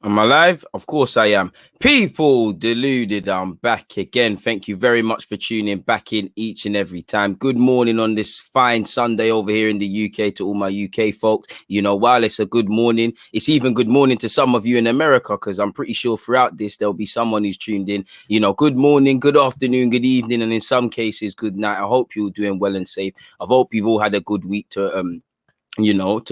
Am I live? Of course I am. People, deluded, I'm back again. Thank you very much for tuning back in each and every time. Good morning on this fine Sunday over here in the UK to all my UK folks. You know, while it's a good morning, it's even good morning to some of you in America, because I'm pretty sure throughout this, there'll be someone who's tuned in. You know, good morning, good afternoon, good evening, and in some cases, good night. I hope you're doing well and safe. I hope you've all had a good week to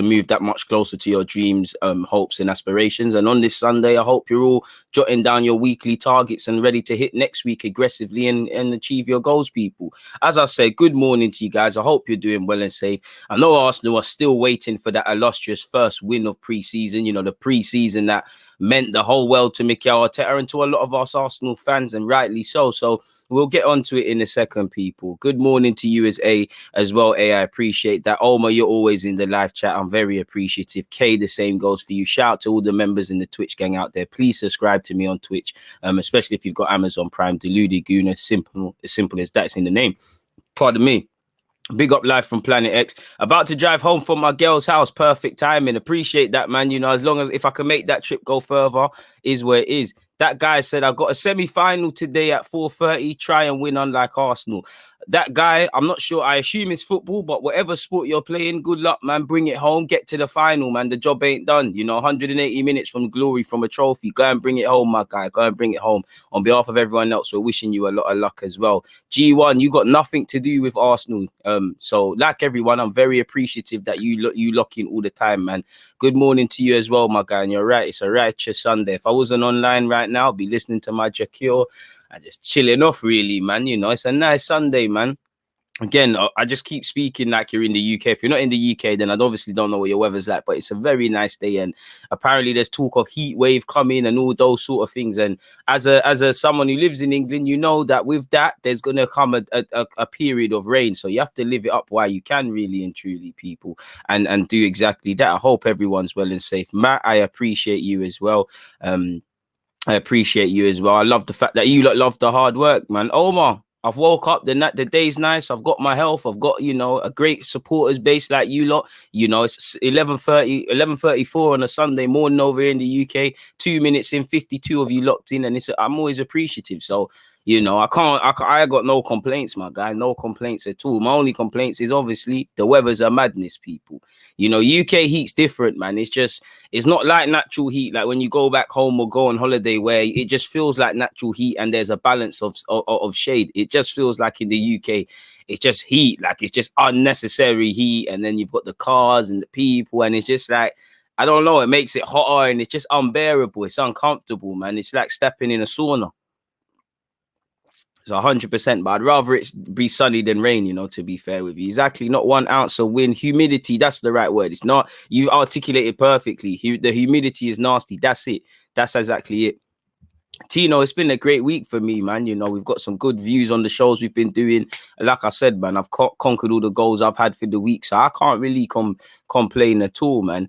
move that much closer to your dreams, hopes and aspirations. And on this Sunday, I hope you're all jotting down your weekly targets and ready to hit next week aggressively and achieve your goals, people. As I said, good morning to you guys. I hope you're doing well and safe. I know Arsenal are still waiting for that illustrious first win of pre-season, you know, the pre-season that meant the whole world to Mikel Arteta and to a lot of us Arsenal fans, and rightly so. So we'll get onto it in a second, people. Good morning to you as well, A. I appreciate that. Omar, you're always in the live chat. I'm very appreciative. K, the same goes for you. Shout out to all the members in the Twitch gang out there. Please subscribe to me on Twitch, especially if you've got Amazon Prime. Deluded, Gooner, as simple as that's in the name. Pardon me. Big up live from Planet X. About to drive home from my girl's house. Perfect timing. Appreciate that, man. You know, as long as if I can make that trip go further, is where it is. That guy said, I got a semi-final today at 4:30. Try and win unlike Arsenal. That guy, I'm not sure. I assume it's football, but whatever sport you're playing, good luck, man. Bring it home. Get to the final, man. The job ain't done. You know, 180 minutes from glory, from a trophy. Go and bring it home, my guy. Go and bring it home. On behalf of everyone else, we're wishing you a lot of luck as well. G1, you got nothing to do with Arsenal. So like everyone, I'm very appreciative that you lock in all the time, man. Good morning to you as well, my guy. And you're right. It's a righteous Sunday. If I wasn't online right now, I'd be listening to my Jacure. I'm just chilling off, really, man. You know, it's a nice Sunday, man. Again, I just keep speaking like you're in the UK. If you're not in the UK, then I obviously don't know what your weather's like, but it's a very nice day. And apparently there's talk of heat wave coming and all those sort of things. And as a someone who lives in England, you know that with that, there's going to come a period of rain. So you have to live it up while you can, really and truly, people, and do exactly that. I hope everyone's well and safe. Matt, I appreciate you as well. I appreciate you as well. I love the fact that you love the hard work, man. Omar, I've woke up, the day's nice. I've got my health. I've got, you know, a great supporters base like you lot. You know, it's 11:34 on a Sunday morning over here in the UK. 2 minutes in, 52 of you locked in, and I'm always appreciative. So, you know, I got no complaints, my guy. No complaints at all. My only complaints is obviously the weather's a madness, people. You know, UK heat's different, man. It's not like natural heat, like when you go back home or go on holiday, where it just feels like natural heat and there's a balance of shade. It just feels like in the UK, it's just heat, like it's just unnecessary heat. And then you've got the cars and the people, and it's just like, I don't know, it makes it hotter and it's just unbearable. It's uncomfortable, man. It's like stepping in a sauna. So 100%, but I'd rather it be sunny than rain, you know, to be fair with you. Exactly, not 1 ounce of wind. Humidity, that's the right word. It's not, you articulated perfectly. The humidity is nasty. That's it. That's exactly it. Tino, it's been a great week for me, man. You know, we've got some good views on the shows we've been doing. Like I said, man, I've conquered all the goals I've had for the week, so I can't really complain at all, man.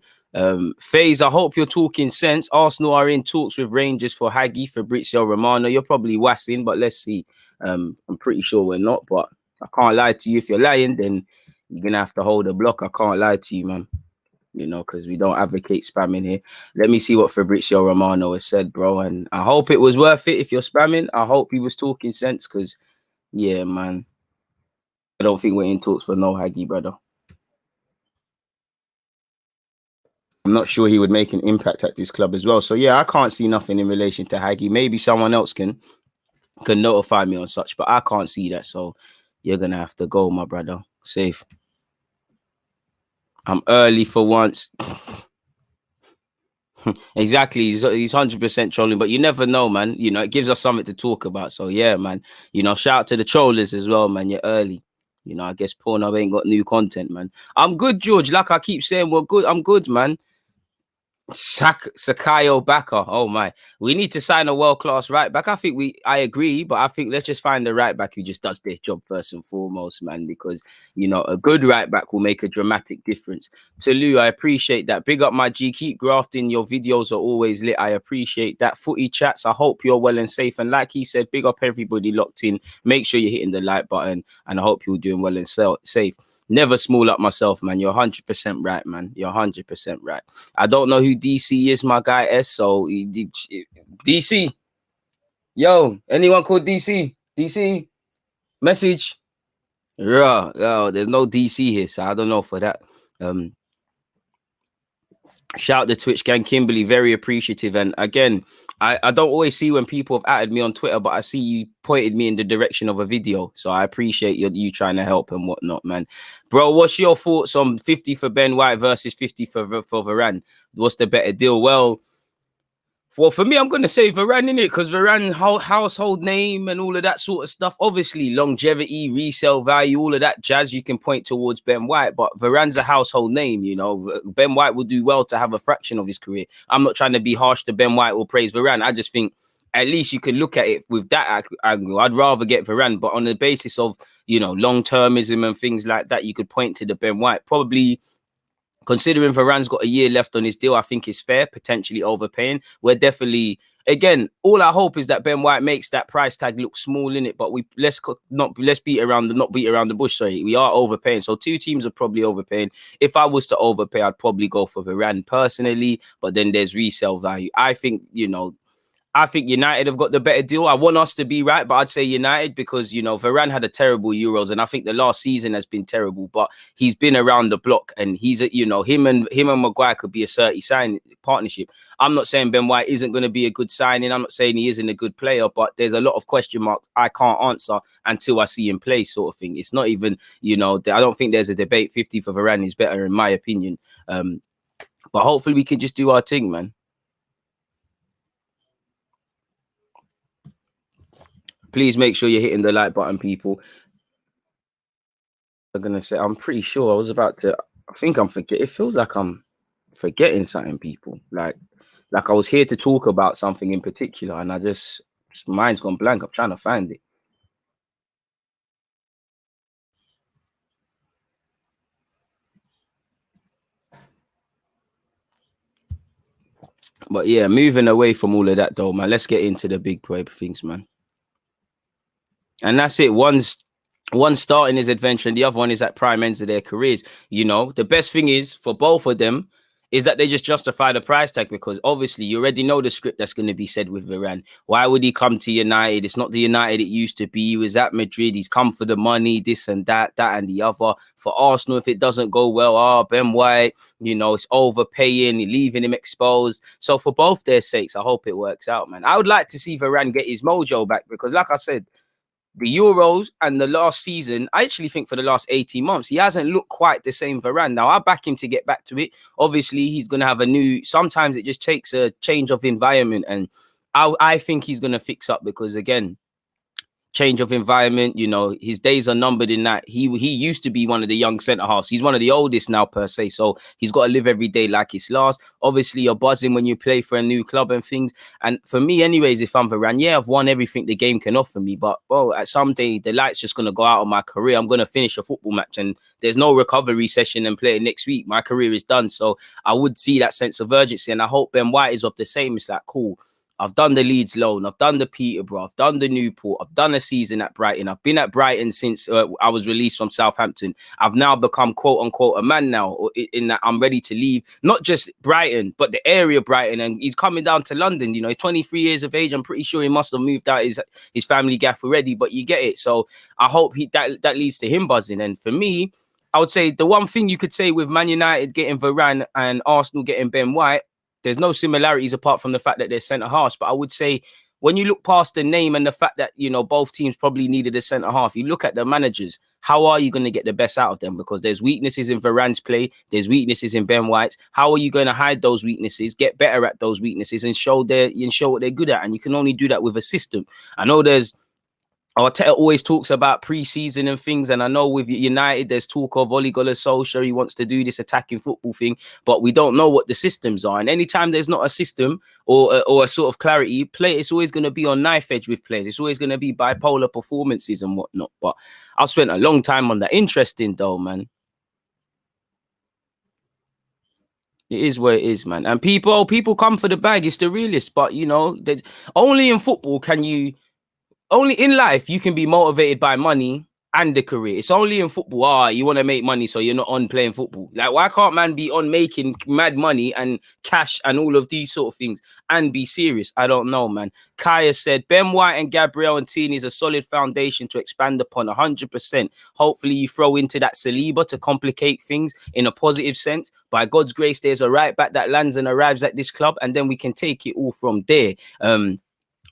FaZe, I hope you're talking sense. Arsenal are in talks with Rangers for Hagi, Fabrizio Romano. You're probably wassing, but let's see. I'm pretty sure we're not, but I can't lie to you. If you're lying, then you're gonna have to hold a block. I can't lie to you, man. You know, because we don't advocate spamming here. Let me see what Fabrizio Romano has said, bro. And I hope it was worth it. If you're spamming, I hope he was talking sense, because, yeah, man, I don't think we're in talks for no Hagi, brother. I'm not sure he would make an impact at this club as well. So, yeah, I can't see nothing in relation to Hagi. Maybe someone else can notify me on such, but I can't see that. So you're going to have to go, my brother. Safe. I'm early for once. Exactly. He's 100% trolling, but you never know, man. You know, it gives us something to talk about. So, yeah, man. You know, shout out to the trollers as well, man. You're early. You know, I guess Pornhub ain't got new content, man. I'm good, George. Like I keep saying, we're good. I'm good, man. Sakayo Baka. Oh my, we need to sign a world-class right back. I agree, but I think let's just find the right back who just does their job first and foremost, man, because you know a good right back will make a dramatic difference. To Lou, I appreciate that. Big up my G, keep grafting. Your videos are always lit. I appreciate that. Footy chats, I hope you're well and safe. And like he said, big up everybody locked in. Make sure you're hitting the like button, and I hope you're doing well and safe. Never small up myself, man. You're 100% right, man. You're 100% right. I don't know who DC is, my guy S. So DC, yo, anyone called DC? DC, message. Yeah, yo, there's no DC here, so I don't know for that. Shout the Twitch gang, Kimberly, very appreciative. And again, I don't always see when people have added me on Twitter, but I see you pointed me in the direction of a video. So I appreciate you trying to help and whatnot, man. Bro, what's your thoughts on 50 for Ben White versus 50 for Varane? What's the better deal? Well, for me, I'm going to say Varane, innit? Because Varane, household name and all of that sort of stuff. Obviously, longevity, resale value, all of that jazz you can point towards Ben White. But Varane's a household name, you know. Ben White will do well to have a fraction of his career. I'm not trying to be harsh to Ben White or praise Varane. I just think at least you can look at it with that angle. I'd rather get Varane. But on the basis of, you know, long-termism and things like that, you could point to the Ben White. Probably... Considering Varane's got a year left on his deal, I think it's fair, potentially overpaying. We're definitely, again, all I hope is that Ben White makes that price tag look small in it, but let's not beat around the bush. Sorry, we are overpaying. So two teams are probably overpaying. If I was to overpay, I'd probably go for Varane personally, but then there's resale value. I think, you know, I think United have got the better deal. I want us to be right, but I'd say United because, you know, Varane had a terrible Euros, and I think the last season has been terrible, but he's been around the block, and he's, you know, him and Maguire could be a 30 sign partnership. I'm not saying Ben White isn't going to be a good signing. I'm not saying he isn't a good player, but there's a lot of question marks I can't answer until I see him play, sort of thing. It's not even, you know, I don't think there's a debate. 50 for Varane is better, in my opinion. But hopefully we can just do our thing, man. Please make sure you're hitting the like button, people. I'm going to say, I'm pretty sure I think I'm forgetting. It feels like I'm forgetting something, people. Like I was here to talk about something in particular, and mine's gone blank. I'm trying to find it. But yeah, moving away from all of that though, man, let's get into the big boy things, man. And that's it. One starting his adventure and the other one is at prime ends of their careers. You know, the best thing is for both of them is that they just justify the price tag, because obviously you already know the script that's going to be said with Varane. Why would he come to United? It's not the United it used to be. He was at Madrid. He's come for the money, this and that and the other. For Arsenal, if it doesn't go well, Ben White, you know, it's overpaying, leaving him exposed. So for both their sakes, I hope it works out, man. I would like to see Varane get his mojo back, because like I said, the Euros and the last season, I actually think for the last 18 months, he hasn't looked quite the same Varane. Now, I back him to get back to it. Obviously, he's going to have sometimes it just takes a change of environment. And I think he's going to fix up, because, again, change of environment, you know, his days are numbered in that. He used to be one of the young centre-halves. He's one of the oldest now, per se. So he's got to live every day like it's last. Obviously, you're buzzing when you play for a new club and things. And for me, anyways, if I'm Varane, yeah, I've won everything the game can offer me. But, bro, at some day, the light's just going to go out on my career. I'm going to finish a football match and there's no recovery session and play it next week. My career is done. So I would see that sense of urgency. And I hope Ben White is of the same. It's like, cool. I've done the Leeds loan. I've done the Peterborough. I've done the Newport. I've done a season at Brighton. I've been at Brighton since I was released from Southampton. I've now become, quote unquote, a man now, in that I'm ready to leave, not just Brighton, but the area of Brighton. And he's coming down to London. You know, he's 23 years of age. I'm pretty sure he must have moved out his family gaff already, but you get it. So I hope that leads to him buzzing. And for me, I would say the one thing you could say with Man United getting Varane and Arsenal getting Ben White, there's no similarities apart from the fact that they're centre-halves. But I would say when you look past the name and the fact that, you know, both teams probably needed a centre-half, you look at the managers, how are you going to get the best out of them? Because there's weaknesses in Varane's play. There's weaknesses in Ben White's. How are you going to hide those weaknesses, get better at those weaknesses and show what they're good at? And you can only do that with a system. I know Arteta always talks about pre-season and things, and I know with United there's talk of Ole Gunnar Solskjaer, he wants to do this attacking football thing, but we don't know what the systems are. And anytime there's not a system or a sort of clarity, it's always going to be on knife edge with players. It's always going to be bipolar performances and whatnot. But I've spent a long time on that. Interesting though, man. It is what it is, man. And people come for the bag. It's the realist, but you know, only in football only in life you can be motivated by money and the career. It's only in football. You want to make money, so you're not on playing football. Like, why can't man be on making mad money and cash and all of these sort of things and be serious? I don't know, man. Kaya said, Ben White and Gabriel and Tini is a solid foundation to expand upon 100%. Hopefully you throw into that Saliba to complicate things in a positive sense. By God's grace, there's a right back that lands and arrives at this club, and then we can take it all from there.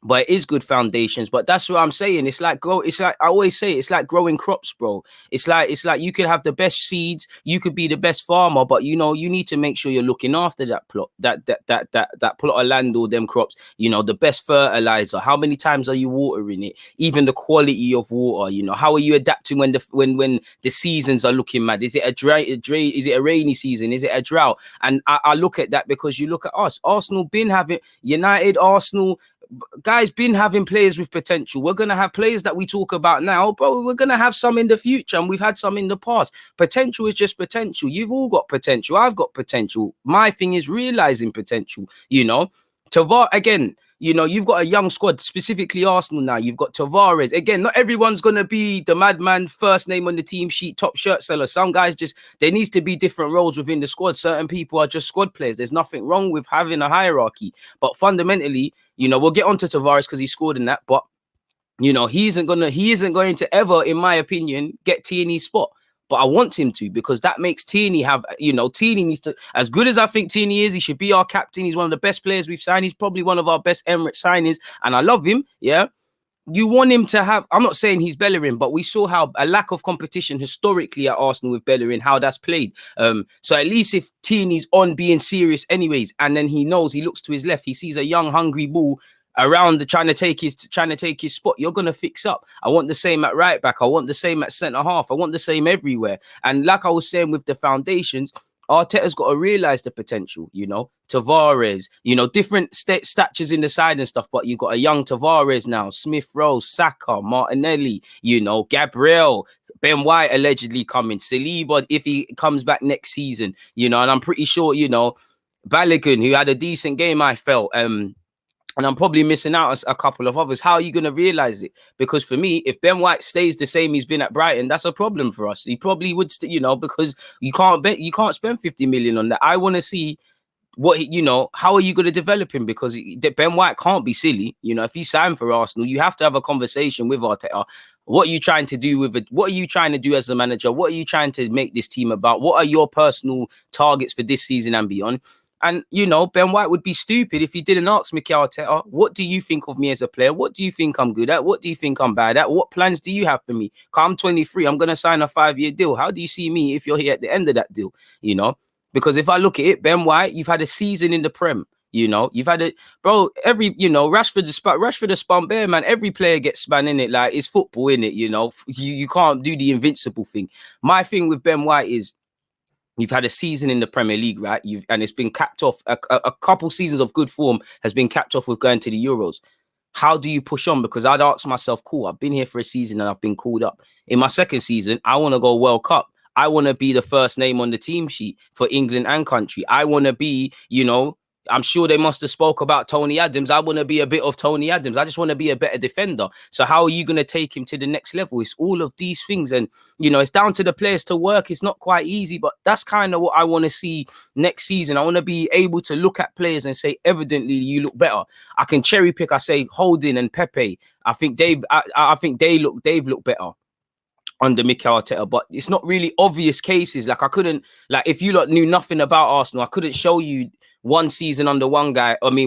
But it is good foundations. But that's what I'm saying. It's like I always say, it's like growing crops, bro. It's like you could have the best seeds, you could be the best farmer, but you need to make sure you're looking after that plot, that plot of land or them crops. The best fertilizer. How many times are you watering it? Even the quality of water. How are you adapting when the seasons are looking mad? Is it is it a rainy season? Is it a drought? And I look at that because you look at us. Arsenal been having United, Arsenal. Guys been having players with potential. We're going to have players that we talk about now, but we're going to have some in the future, and we've had some in the past. Potential is just potential. You've all got potential. I've got potential. My thing is realizing potential. Again, you've got a young squad, specifically Arsenal now. You've got Tavares. Again, not everyone's going to be the madman, first name on the team sheet, top shirt seller. Some guys there needs to be different roles within the squad. Certain people are just squad players. There's nothing wrong with having a hierarchy. But fundamentally, we'll get onto Tavares because he scored in that. But, he isn't going to ever, in my opinion, get Tierney's spot. But I want him to, because that makes Tierney have, Tierney needs to, as good as I think Tierney is, he should be our captain. He's one of the best players we've signed. He's probably one of our best Emirates signings, and I love him. Yeah. You want him to have, I'm not saying he's Bellerin, but we saw how a lack of competition historically at Arsenal with Bellerin, how that's played. So at least if Tierney's on being serious anyways, and then he knows, he looks to his left, he sees a young, hungry ball around trying to take his spot, you're gonna fix up. I want the same at right back. I want the same at centre half. I want the same everywhere. And like I was saying with the foundations, Arteta's got to realize the potential. Tavares, different statures in the side and stuff. But you got a young Tavares now, Smith Rowe, Saka, Martinelli, Gabriel, Ben White allegedly coming, Saliba if he comes back next season. And I'm pretty sure Balogun, who had a decent game, I felt. And I'm probably missing out a couple of others. How are you going to realize it? Because for me, if Ben White stays the same he's been at Brighton, that's a problem for us. He probably would, because you can't spend 50 million on that. I want to see how are you going to develop him? Because Ben White can't be silly. If he signed for Arsenal, you have to have a conversation with Arteta. What are you trying to do with it? What are you trying to do as a manager? What are you trying to make this team about? What are your personal targets for this season and beyond? And, Ben White would be stupid if he didn't ask Mikel Arteta, what do you think of me as a player? What do you think I'm good at? What do you think I'm bad at? What plans do you have for me? I'm 23. I'm going to sign a 5-year deal. How do you see me if you're here at the end of that deal? Because if I look at it, Ben White, you've had a season in the Prem. You've had it, bro. Rashford has spun bare, man. Every player gets spun in it. Like, it's football, in it. You can't do the invincible thing. My thing with Ben White is, you've had a season in the Premier League, right? And it's been capped off. A couple seasons of good form has been capped off with going to the Euros. How do you push on? Because I'd ask myself, cool, I've been here for a season and I've been called up. In my second season, I want to go World Cup. I want to be the first name on the team sheet for England and country. I want to be, I'm sure they must have spoke about Tony Adams. I want to be a bit of Tony Adams. I just want to be a better defender. So how are you going to take him to the next level? It's all of these things. And, it's down to the players to work. It's not quite easy, but that's kind of what I want to see next season. I want to be able to look at players and say, evidently, you look better. I can cherry pick. I say Holding and Pepe. I think they've looked better under Mikel Arteta, but it's not really obvious cases. Like, I couldn't, if you lot knew nothing about Arsenal, I couldn't show you one season under one guy. I mean,